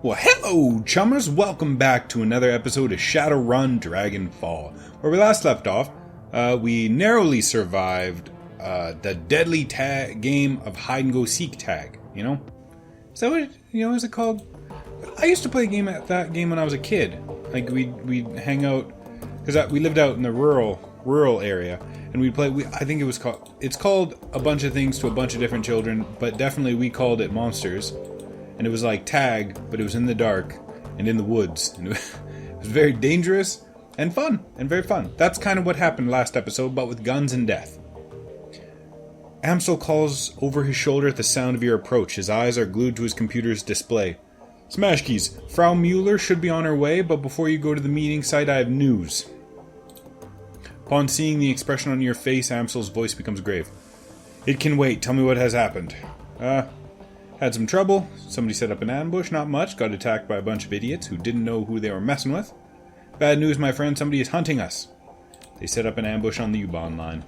Well, hello, chummers! Welcome back to another episode of Shadowrun Dragonfall. Where we last left off, we narrowly survived the deadly game of hide-and-go-seek tag, you know? Is that what is it called? I used to play that game when I was a kid. Like, we'd hang out, because we lived out in the rural area, and we'd play, I think it's called a bunch of things to a bunch of different children, but definitely we called it Monsters. And it was like tag, but it was in the dark and in the woods. And it was very dangerous and fun, and very fun. That's kind of what happened last episode, but with guns and death. Amsel calls over his shoulder at the sound of your approach. His eyes are glued to his computer's display. Smash keys. Frau Mueller should be on her way, but before you go to the meeting site, I have news. Upon seeing the expression on your face, Amsel's voice becomes grave. It can wait. Tell me what has happened. Had some trouble. Somebody set up an ambush, not much. Got attacked by a bunch of idiots who didn't know who they were messing with. Bad news, my friend. Somebody is hunting us. They set up an ambush on the U-Bahn line.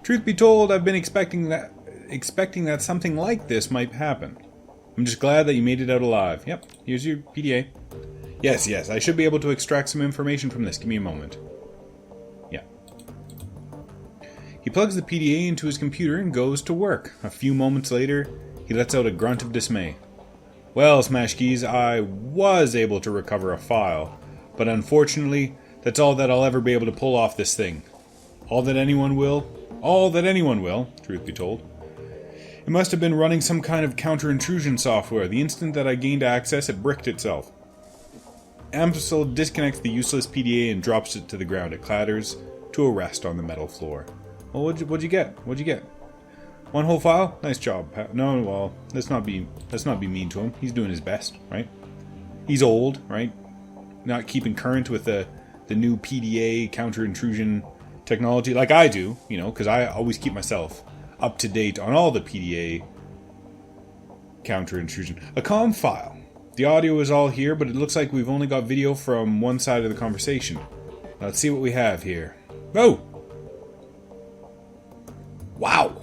Truth be told, I've been expecting that something like this might happen. I'm just glad that you made it out alive. Yep, here's your PDA. Yes, I should be able to extract some information from this. Give me a moment. Yeah. He plugs the PDA into his computer and goes to work. A few moments later, he lets out a grunt of dismay. Well, Smash Keys, I was able to recover a file, but unfortunately, that's all that I'll ever be able to pull off this thing. All that anyone will, truth be told. It must have been running some kind of counter-intrusion software. The instant that I gained access, it bricked itself. Amsel disconnects the useless PDA and drops it to the ground. It clatters to a rest on the metal floor. Well, what'd you get? One whole file? Nice job. No, well, let's not be mean to him. He's doing his best, right? He's old, right? Not keeping current with the new PDA counter-intrusion technology like I do, because I always keep myself up to date on all the PDA counter-intrusion. A calm file. The audio is all here, but it looks like we've only got video from one side of the conversation. Let's see what we have here. Oh! Wow!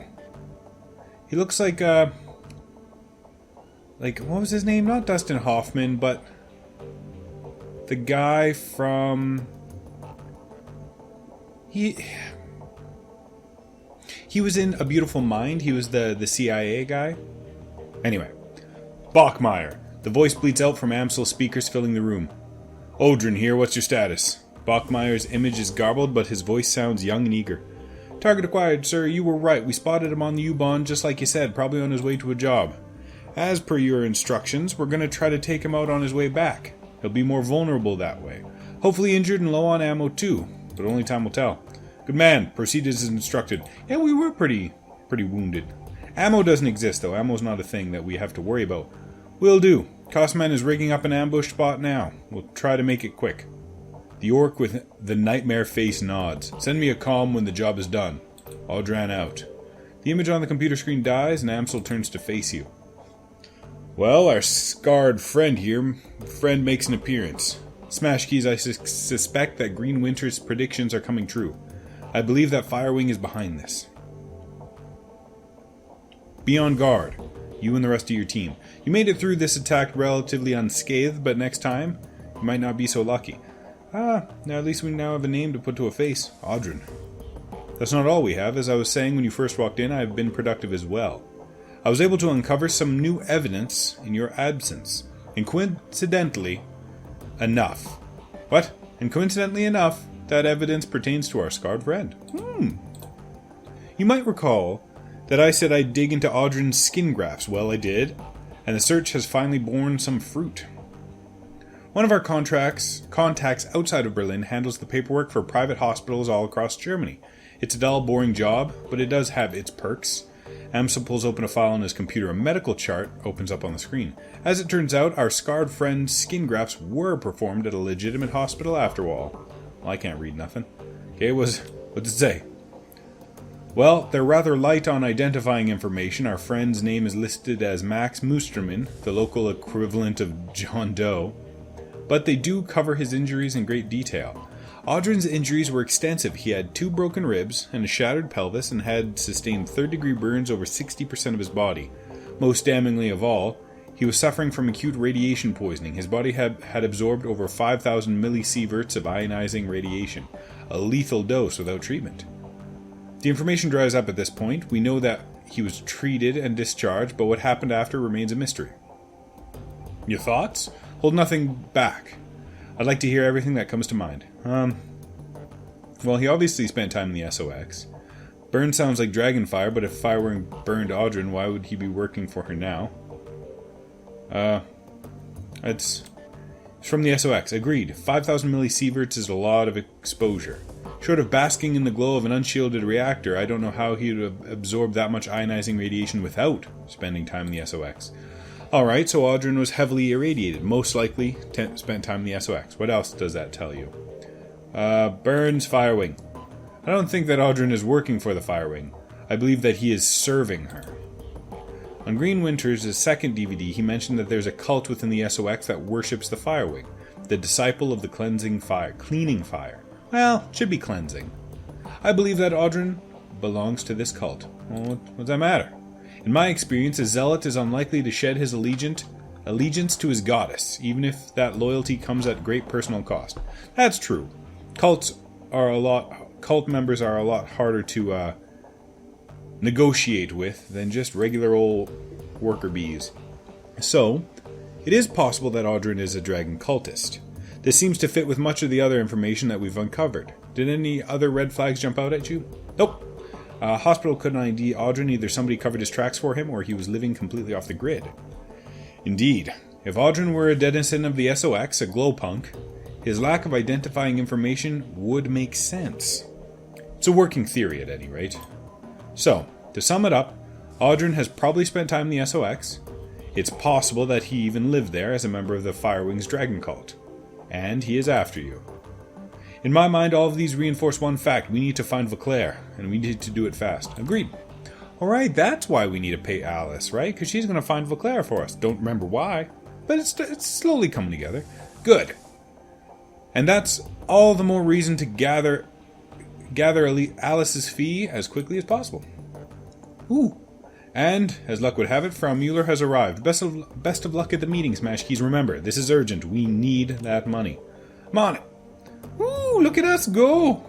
He looks like, what was his name? Not Dustin Hoffman, but the guy from... He was in A Beautiful Mind. He was the CIA guy. Anyway. Bachmeyer. The voice bleats out from Amsel's speakers filling the room. Odrin here, what's your status? Bachmeyer's image is garbled, but his voice sounds young and eager. Target acquired, sir. You were right. We spotted him on the U-Bahn, just like you said, probably on his way to a job. As per your instructions, we're going to try to take him out on his way back. He'll be more vulnerable that way. Hopefully injured and low on ammo too, but only time will tell. Good man. Proceed as instructed. Yeah, we were pretty wounded. Ammo doesn't exist, though. Ammo's not a thing that we have to worry about. Will do. Costman is rigging up an ambush spot now. We'll try to make it quick. The orc with the nightmare face nods. Send me a comm when the job is done. Audran out. The image on the computer screen dies and Amsel turns to face you. Well, our scarred friend makes an appearance. Smash Keys, I suspect that Green Winter's predictions are coming true. I believe that Firewing is behind this. Be on guard. You and the rest of your team. You made it through this attack relatively unscathed, but next time, you might not be so lucky. Now at least we now have a name to put to a face. Audrin. That's not all we have. As I was saying when you first walked in, I have been productive as well. I was able to uncover some new evidence in your absence. And coincidentally enough. What? And coincidentally enough, that evidence pertains to our scarred friend. You might recall that I said I'd dig into Audrin's skin grafts. Well, I did. And the search has finally borne some fruit. One of our contacts outside of Berlin handles the paperwork for private hospitals all across Germany. It's a dull, boring job, but it does have its perks. Amsel pulls open a file on his computer. A medical chart opens up on the screen. As it turns out, our scarred friend's skin grafts were performed at a legitimate hospital after all. Well, I can't read nothing. Okay, what's it say? Well, they're rather light on identifying information. Our friend's name is listed as Max Musterman, the local equivalent of John Doe. But they do cover his injuries in great detail. Audrin's injuries were extensive. He had 2 broken ribs and a shattered pelvis and had sustained third-degree burns over 60% of his body. Most damningly of all, He was suffering from acute radiation poisoning. His body had absorbed over 5,000 millisieverts of ionizing radiation, a lethal dose without treatment. The information dries up at this point. We know that he was treated and discharged, but what happened after remains a mystery. Your thoughts? Hold nothing back. I'd like to hear everything that comes to mind. Well, he obviously spent time in the SOX. Burn sounds like Dragonfire, but if Firewing burned Audrin, why would he be working for her now? It's from the SOX. Agreed. 5,000 millisieverts is a lot of exposure. Short of basking in the glow of an unshielded reactor, I don't know how he would have absorbed that much ionizing radiation without spending time in the SOX. Alright, so Audrin was heavily irradiated. Most likely spent time in the SOX. What else does that tell you? Burns Firewing. I don't think that Audrin is working for the Firewing. I believe that he is serving her. On Green Winter's second DVD, he mentioned that there's a cult within the SOX that worships the Firewing, the disciple of the cleaning fire. Well, should be cleansing. I believe that Audrin belongs to this cult. Well, what does that matter? In my experience, a zealot is unlikely to shed his allegiance to his goddess, even if that loyalty comes at great personal cost. That's true. Cult members are a lot harder to negotiate with than just regular old worker bees. So, it is possible that Audrin is a dragon cultist. This seems to fit with much of the other information that we've uncovered. Did any other red flags jump out at you? Nope. Hospital couldn't ID Audrin. Either somebody covered his tracks for him or he was living completely off the grid. Indeed. If Audrin were a denizen of the SOX, a glowpunk, his lack of identifying information would make sense. It's a working theory at any rate. So, to sum it up, Audrin has probably spent time in the SOX. It's possible that he even lived there as a member of the Firewing's dragon cult. And he is after you. In my mind, all of these reinforce one fact. We need to find Vauclair, and we need to do it fast. Agreed. Alright, that's why we need to pay Alice, right? Because she's going to find Vauclair for us. Don't remember why, but it's slowly coming together. Good. And that's all the more reason to gather Alice's fee as quickly as possible. Ooh. And, as luck would have it, Frau Mueller has arrived. Best of luck at the meeting, Smash Keys. Remember, this is urgent. We need that money. I'm on it. Ooh, look at us go!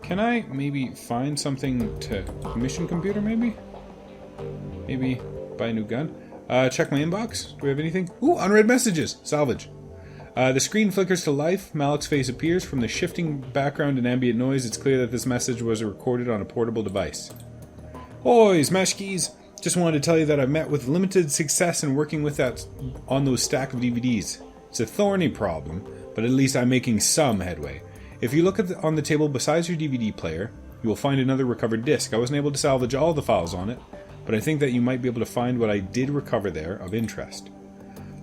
Can I maybe find something to mission computer, maybe? Maybe buy a new gun? Check my inbox. Do we have anything? Ooh, unread messages. Salvage. The screen flickers to life. Malik's face appears. From the shifting background and ambient noise, it's clear that this message was recorded on a portable device. Oi, Smash Keys! Just wanted to tell you that I've met with limited success in working with that on those stack of DVDs. It's a thorny problem, but at least I'm making some headway. If you look on the table besides your DVD player, you will find another recovered disc. I wasn't able to salvage all the files on it, but I think that you might be able to find what I did recover there of interest.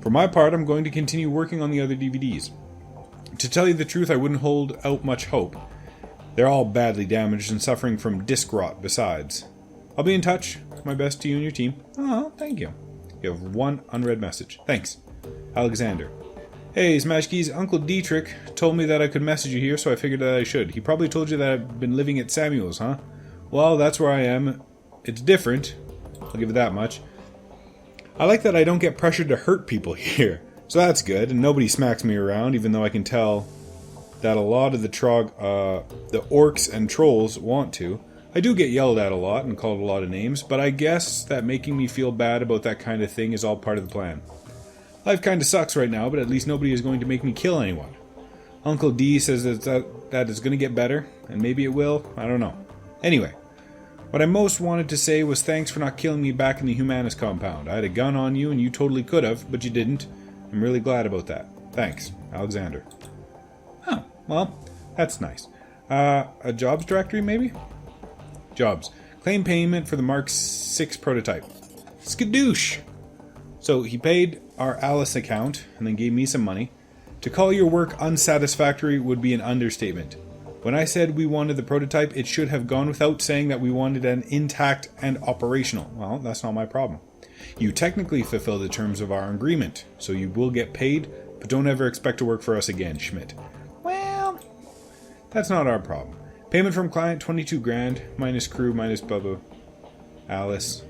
For my part, I'm going to continue working on the other DVDs. To tell you the truth, I wouldn't hold out much hope. They're all badly damaged and suffering from disc rot besides. I'll be in touch. My best to you and your team. Oh, thank you. You have one unread message. Thanks. Alexander. Hey, Smash Keys, Uncle Dietrich told me that I could message you here, so I figured that I should. He probably told you that I've been living at Samuel's, huh? Well, that's where I am. It's different. I'll give it that much. I like that I don't get pressured to hurt people here. So that's good, and nobody smacks me around, even though I can tell that a lot of the orcs and trolls want to. I do get yelled at a lot and called a lot of names, but I guess that making me feel bad about that kind of thing is all part of the plan. Life kinda sucks right now, but at least nobody is going to make me kill anyone. Uncle D says that it's gonna get better, and maybe it will, I don't know. Anyway, what I most wanted to say was thanks for not killing me back in the Humanus compound. I had a gun on you and you totally could have, but you didn't. I'm really glad about that. Thanks, Alexander. Oh, well, that's nice. A jobs directory, maybe? Jobs. Claim payment for the Mark 6 prototype. Skadoosh! So he paid our Alice account and then gave me some money. To call your work unsatisfactory would be an understatement. When I said we wanted the prototype, it should have gone without saying that we wanted an intact and operational. Well, that's not my problem. You technically fulfill the terms of our agreement, so you will get paid, but don't ever expect to work for us again, Schmidt. Well, that's not our problem. Payment from client, 22 grand, minus crew, minus Bubba, Alice.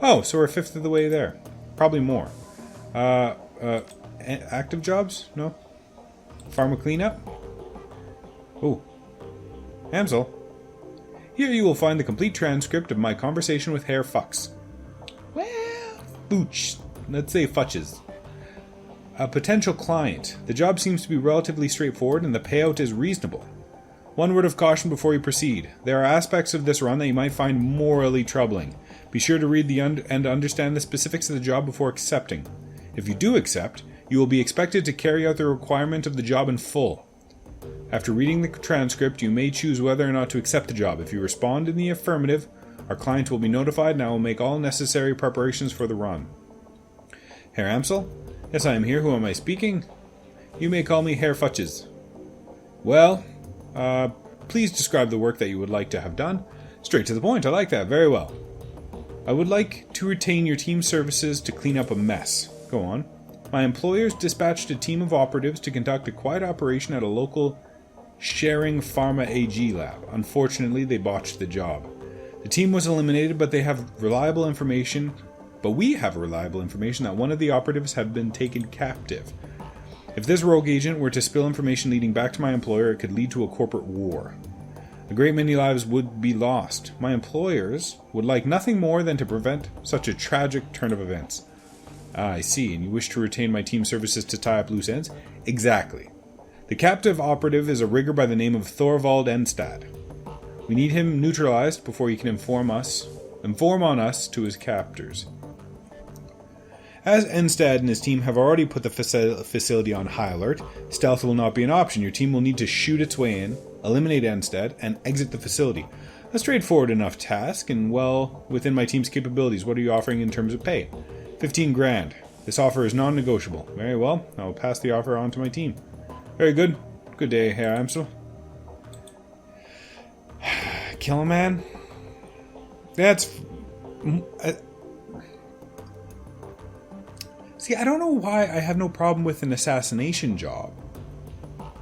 Oh, so we're a fifth of the way there. Probably more. Active jobs? No? Farmer cleanup? Oh. Amsel. Here you will find the complete transcript of my conversation with Herr Flux. Well, Booch. Let's say Futches. A potential client. The job seems to be relatively straightforward and the payout is reasonable. One word of caution before you proceed. There are aspects of this run that you might find morally troubling. Be sure to read and understand the specifics of the job before accepting. If you do accept, you will be expected to carry out the requirement of the job in full. After reading the transcript, you may choose whether or not to accept the job. If you respond in the affirmative, our client will be notified and I will make all necessary preparations for the run. Herr Amsel? Yes, I am here. Who am I speaking? You may call me Herr Futches. Well, please describe the work that you would like to have done. Straight to the point. I like that. Very well. I would like to retain your team services to clean up a mess. Go on. My employers dispatched a team of operatives to conduct a quiet operation at a local Sharing Pharma AG lab. Unfortunately, they botched the job. The team was eliminated, but we have reliable information that one of the operatives had been taken captive. If this rogue agent were to spill information leading back to my employer, it could lead to a corporate war. A great many lives would be lost. My employers would like nothing more than to prevent such a tragic turn of events. Ah, I see, and you wish to retain my team services to tie up loose ends? Exactly. The captive operative is a rigger by the name of Thorvald Enstad. We need him neutralized before he can inform on us to his captors. As Enstad and his team have already put the facility on high alert, stealth will not be an option. Your team will need to shoot its way in, eliminate Enstad, and exit the facility. A straightforward enough task, and well within my team's capabilities. What are you offering in terms of pay? 15 grand. This offer is non-negotiable. Very well, I will pass the offer on to my team. Very good. Good day, Herr Amsel. Kill a man? That's... See, I don't know why I have no problem with an assassination job,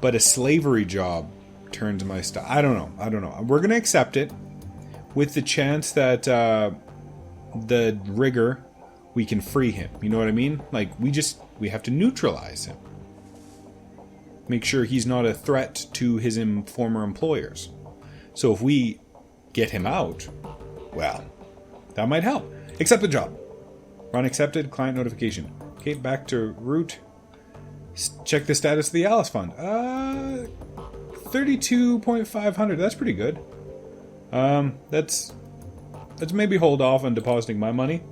but a slavery job turns my style. I don't know. We're going to accept it with the chance that the rigger, we can free him. You know what I mean? Like, we have to neutralize him. Make sure he's not a threat to his former employers. So if we get him out, well, that might help. Accept the job. Run accepted, client notification. Okay, back to root. Check the status of the Alice Fund. 32,500. That's pretty good. Let's maybe hold off on depositing my money.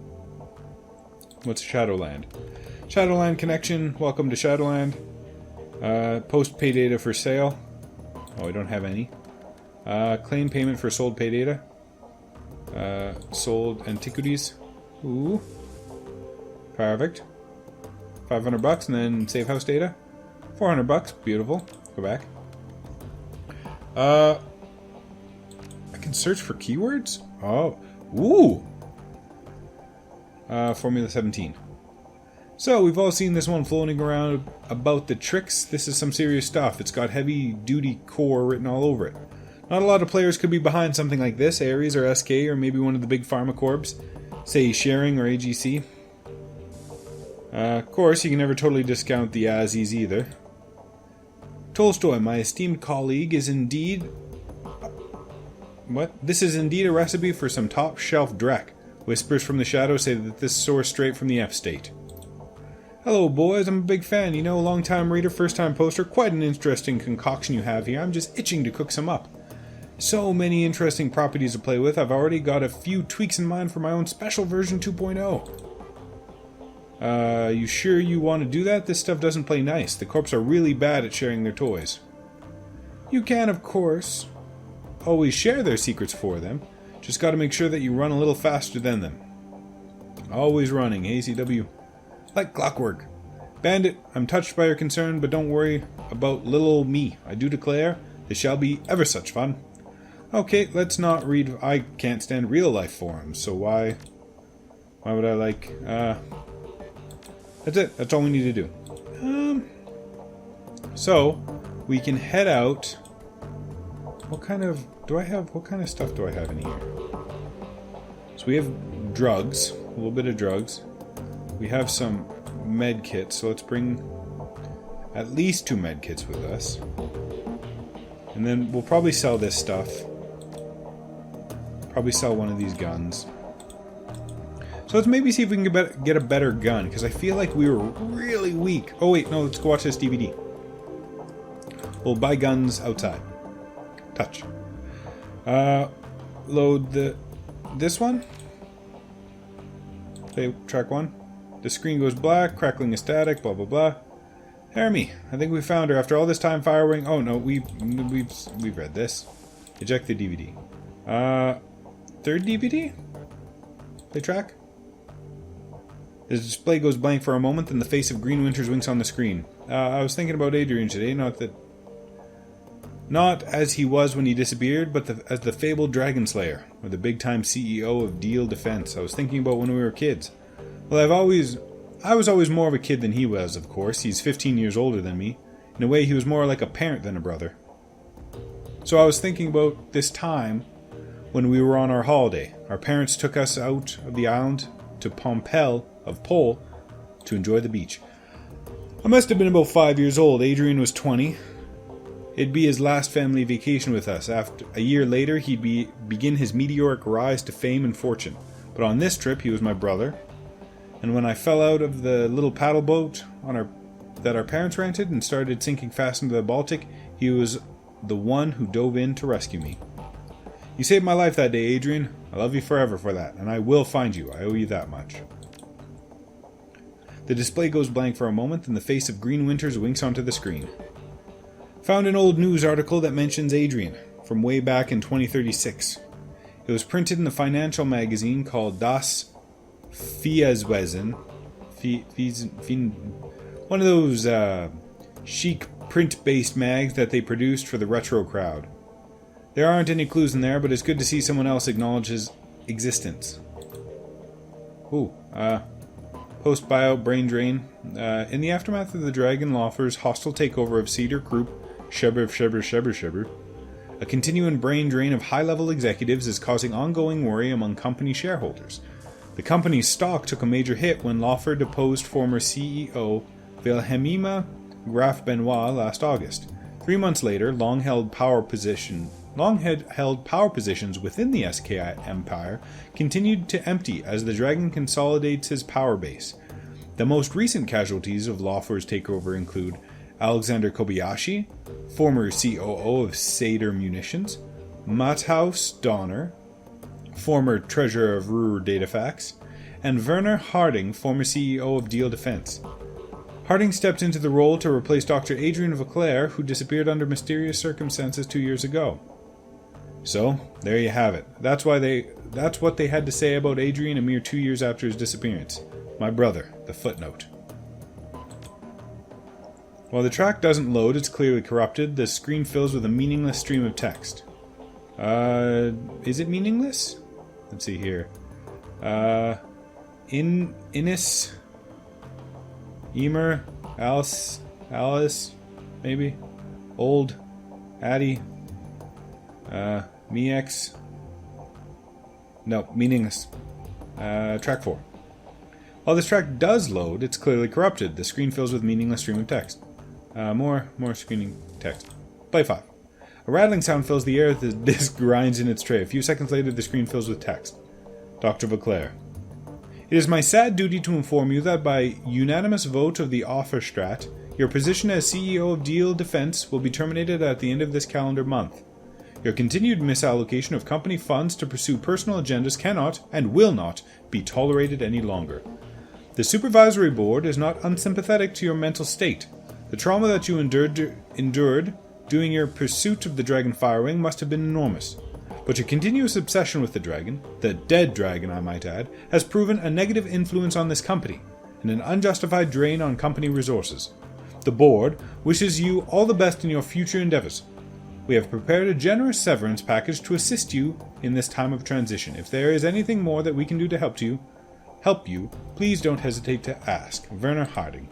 What's Shadowland? Shadowland connection. Welcome to Shadowland. Post pay data for sale. Oh, I don't have any. Claim payment for sold pay data. Sold antiquities. Ooh. Perfect. $500 and then save house data. $400. Beautiful. Go back. I can search for keywords? Oh. Ooh. Formula 17. So, we've all seen this one floating around about the tricks. This is some serious stuff. It's got heavy-duty core written all over it. Not a lot of players could be behind something like this. Ares or SK or maybe one of the big pharma corps. Say Sharing or AGC. Of course, you can never totally discount the Azis either. Tolstoy, my esteemed colleague, is indeed... What? This is indeed a recipe for some top-shelf dreck. Whispers from the shadows say that this sourced straight from the F State. Hello, boys. I'm a big fan. You know, long-time reader, first-time poster. Quite an interesting concoction you have here. I'm just itching to cook some up. So many interesting properties to play with. I've already got a few tweaks in mind for my own special version 2.0. You sure you want to do that? This stuff doesn't play nice. The corps are really bad at sharing their toys. You can, of course, always share their secrets for them. Just gotta make sure that you run a little faster than them. Always running, ACW. Like clockwork. Bandit, I'm touched by your concern, but don't worry about little old me. I do declare, this shall be ever such fun. Okay, let's not read... I can't stand real-life forums, so why would I like... That's it. That's all we need to do. So, we can head out... What kind of stuff do I have in here? So we have drugs. A little bit of drugs. We have some med kits, so let's bring at least 2 med kits with us. And then we'll probably sell this stuff. Probably sell one of these guns. So let's maybe see if we can get a better gun, because I feel like we were really weak. Oh wait, no, let's go watch this DVD. We'll buy guns outside. Touch. Load this one. Okay, track 1. The screen goes black, crackling is static, blah blah blah. Hermie, I think we found her after all this time firing. Oh no, we've read this. Eject the DVD. Third DVD? Play track? The display goes blank for a moment, then the face of Green Winters winks on the screen. I was thinking about Adrian today, not as he was when he disappeared, but as the fabled Dragon Slayer, or the big-time CEO of Deal Defense. I was thinking about when we were kids. Well, I was always more of a kid than he was, of course. He's 15 years older than me. In a way, he was more like a parent than a brother. So I was thinking about this time when we were on our holiday. Our parents took us out of the island to Pompel of Pole to enjoy the beach. I must have been about 5 years old. Adrian was 20. It'd be his last family vacation with us. After a year later, he'd begin his meteoric rise to fame and fortune. But on this trip, he was my brother. And when I fell out of the little paddle boat that our parents rented and started sinking fast into the Baltic, he was the one who dove in to rescue me. You saved my life that day, Adrian. I love you forever for that, and I will find you. I owe you that much. The display goes blank for a moment, and the face of Green Winters winks onto the screen. Found an old news article that mentions Adrian, from way back in 2036. It was printed in a financial magazine called Das Fieswesen. One of those chic print-based mags that they produced for the retro crowd. There aren't any clues in there, but it's good to see someone else acknowledge his existence. Ooh, post-buyout brain drain. In the aftermath of the Dragon Lawfer's hostile takeover of Cedar Group, Shebber, a continuing brain drain of high-level executives is causing ongoing worry among company shareholders. The company's stock took a major hit when Lawfer deposed former CEO Wilhelmina Graf Benoit last August. 3 months later, long-held power positions within the SKI empire continued to empty as the Dragon consolidates his power base. The most recent casualties of Lawfer's takeover include Alexander Kobayashi, former COO of Sader Munitions, Matthaus Donner, former treasurer of Ruhr Datafax, and Werner Harding, former CEO of Deal Defense. Harding stepped into the role to replace Dr. Adrian Vauclair, who disappeared under mysterious circumstances 2 years ago. So, there you have it. That's what they had to say about Adrian a mere 2 years after his disappearance. My brother, the footnote. While the track doesn't load, it's clearly corrupted. The screen fills with a meaningless stream of text. Is it meaningless? Let's see here. Innis, Emer, Alice, maybe? Old, Addie, Miex. No, meaningless. Track 4. While this track does load, it's clearly corrupted. The screen fills with meaningless stream of text. More screening text. Play 5. A rattling sound fills the air as the disc grinds in its tray. A few seconds later, the screen fills with text. Dr. Vauclair. It is my sad duty to inform you that by unanimous vote of the Offerstrat, your position as CEO of Deal Defense will be terminated at the end of this calendar month. Your continued misallocation of company funds to pursue personal agendas cannot, and will not, be tolerated any longer. The Supervisory Board is not unsympathetic to your mental state. The trauma that you endured during your pursuit of the Dragon Feuerschwinge must have been enormous. But your continuous obsession with the dragon, the dead dragon I might add, has proven a negative influence on this company, and an unjustified drain on company resources. The Board wishes you all the best in your future endeavors. We have prepared a generous severance package to assist you in this time of transition. If there is anything more that we can do to help you, please don't hesitate to ask. Werner Harding.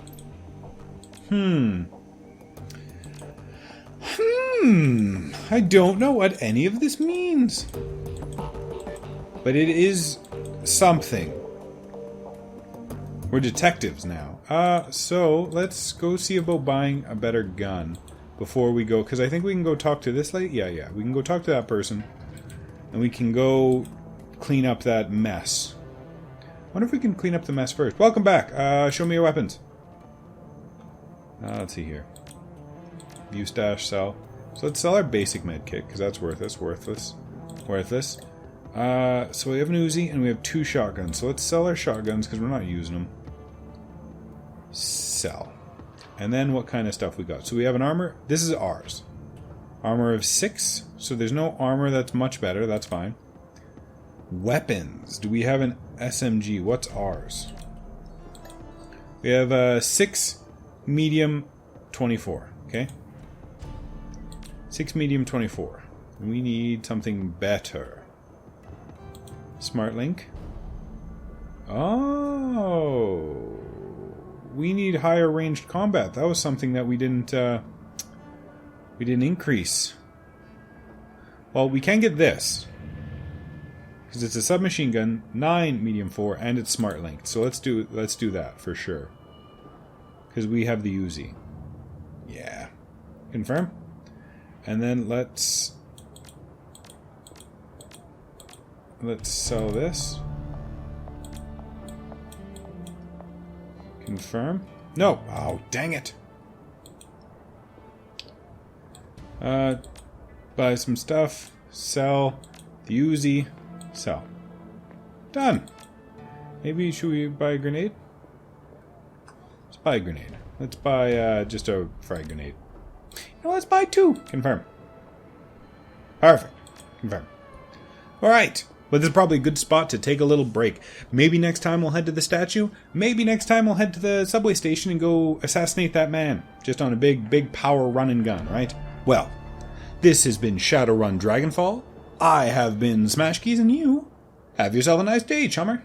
I don't know what any of this means. But it is something. We're detectives now. So let's go see about buying a better gun before we go, because I think we can go talk to this lady. Yeah, we can go talk to that person, and we can go clean up that mess. I wonder if we can clean up the mess first. Welcome back. Show me your weapons. Let's see here. View stash, sell. So let's sell our basic med kit, because that's worthless. So we have an Uzi, and we have 2 shotguns. So let's sell our shotguns, because we're not using them. Sell. And then what kind of stuff we got? So we have an armor. This is ours. Armor of 6. So there's no armor that's much better. That's fine. Weapons. Do we have an SMG? What's ours? We have 6 medium 24. Okay. 6 medium 24. We need something better. Smart link. Oh. We need higher ranged combat. That was something that we didn't increase. Well, we can get this. Because it's a submachine gun, 9 medium 4, and it's smart linked. So let's do that for sure. Because we have the Uzi. Yeah. Confirm. And then let's sell this. Confirm. No. Oh, dang it. Buy some stuff. Sell. The Uzi. Sell. Done. Maybe should we buy a grenade? Let's buy a grenade. Let's buy just a frag grenade. No, let's buy 2. Confirm. Perfect. Confirm. Alright. But this is probably a good spot to take a little break. Maybe next time we'll head to the statue. Maybe next time we'll head to the subway station and go assassinate that man. Just on a big power run and gun, right? Well, this has been Shadowrun Dragonfall. I have been Smash Keys, and you have yourself a nice day, chummer.